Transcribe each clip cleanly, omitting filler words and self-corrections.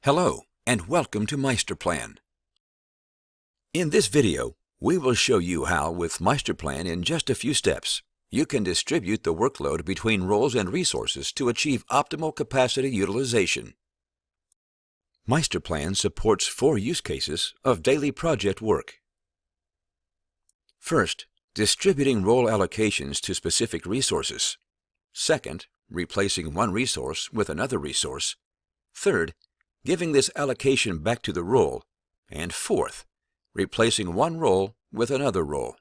Hello, and welcome to Meisterplan. In this video, we will show you how, with Meisterplan in just a few steps, you can distribute the workload between roles and resources to achieve optimal capacity utilization. Meisterplan supports 4 use cases of daily project work. First, distributing role allocations to specific resources. Second, replacing one resource with another resource. Third, giving this allocation back to the role. And fourth, replacing one role with another role.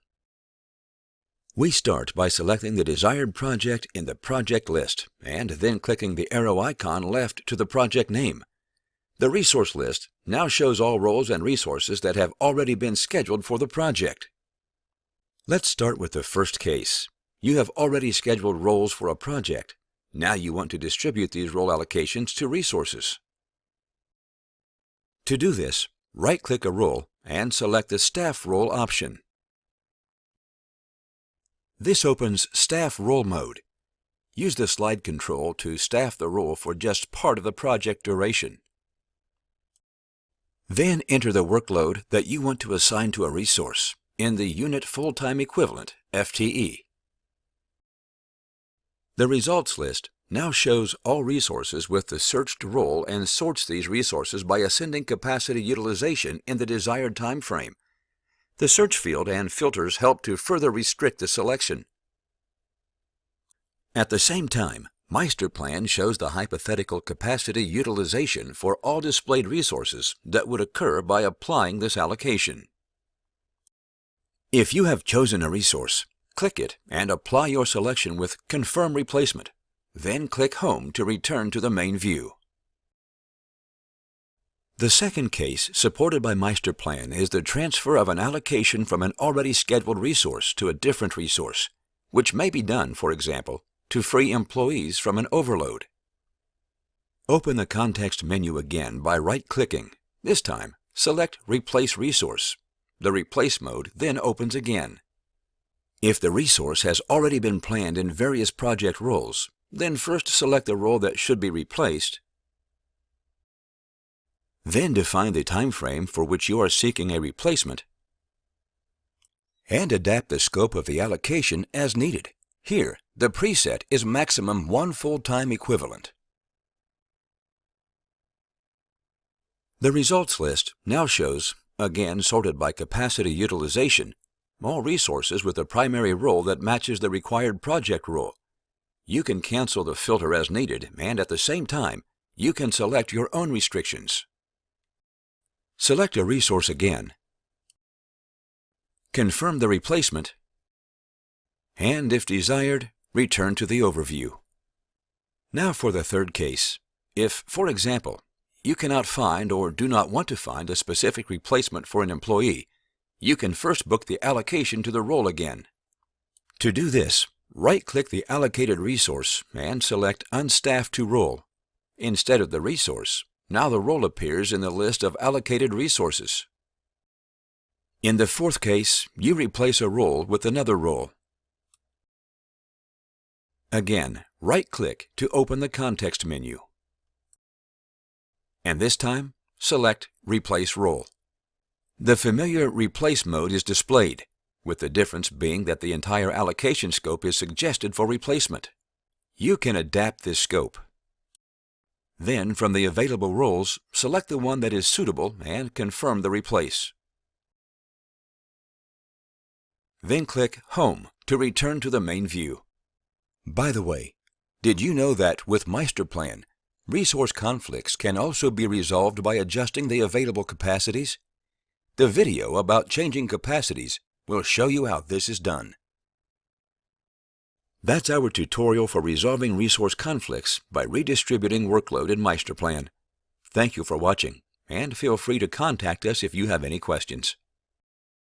We start by selecting the desired project in the project list and then clicking the arrow icon left to the project name. The resource list now shows all roles and resources that have already been scheduled for the project. Let's start with the first case. You have already scheduled roles for a project. Now you want to distribute these role allocations to resources. To do this, right-click a role and select the Staff Role option. This opens Staff Role mode. Use the slide control to staff the role for just part of the project duration. Then enter the workload that you want to assign to a resource in the Unit Full-Time Equivalent, FTE. The results list now shows all resources with the searched role and sorts these resources by ascending capacity utilization in the desired time frame. The search field and filters help to further restrict the selection. At the same time, Meisterplan shows the hypothetical capacity utilization for all displayed resources that would occur by applying this allocation. If you have chosen a resource, click it and apply your selection with Confirm Replacement. Then click Home to return to the main view. The second case supported by Meisterplan is the transfer of an allocation from an already scheduled resource to a different resource, which may be done, for example, to free employees from an overload. Open the context menu again by right-clicking. This time, select Replace Resource. The Replace mode then opens again. If the resource has already been planned in various project roles, then first select the role that should be replaced. Then define the time frame for which you are seeking a replacement and adapt the scope of the allocation as needed. Here, the preset is maximum 1 full-time equivalent. The results list now shows, again sorted by capacity utilization, all resources with a primary role that matches the required project role. You can cancel the filter as needed, and at the same time, you can select your own restrictions. Select a resource again. Confirm the replacement, and if desired, return to the overview. Now for the third case. If, for example, you cannot find or do not want to find a specific replacement for an employee, you can first book the allocation to the role again. To do this, right-click the allocated resource and select Unstaff to Role. Instead of the resource, now the role appears in the list of allocated resources. In the fourth case, you replace a role with another role. Again, right-click to open the context menu. And this time, select Replace Role. The familiar Replace mode is displayed, with the difference being that the entire allocation scope is suggested for replacement. You can adapt this scope. Then, from the available roles, select the one that is suitable and confirm the replace. Then click Home to return to the main view. By the way, did you know that with Meisterplan, resource conflicts can also be resolved by adjusting the available capacities? The video about changing capacities will show you how this is done. That's our tutorial for resolving resource conflicts by redistributing workload in Meisterplan. Thank you for watching, and feel free to contact us if you have any questions.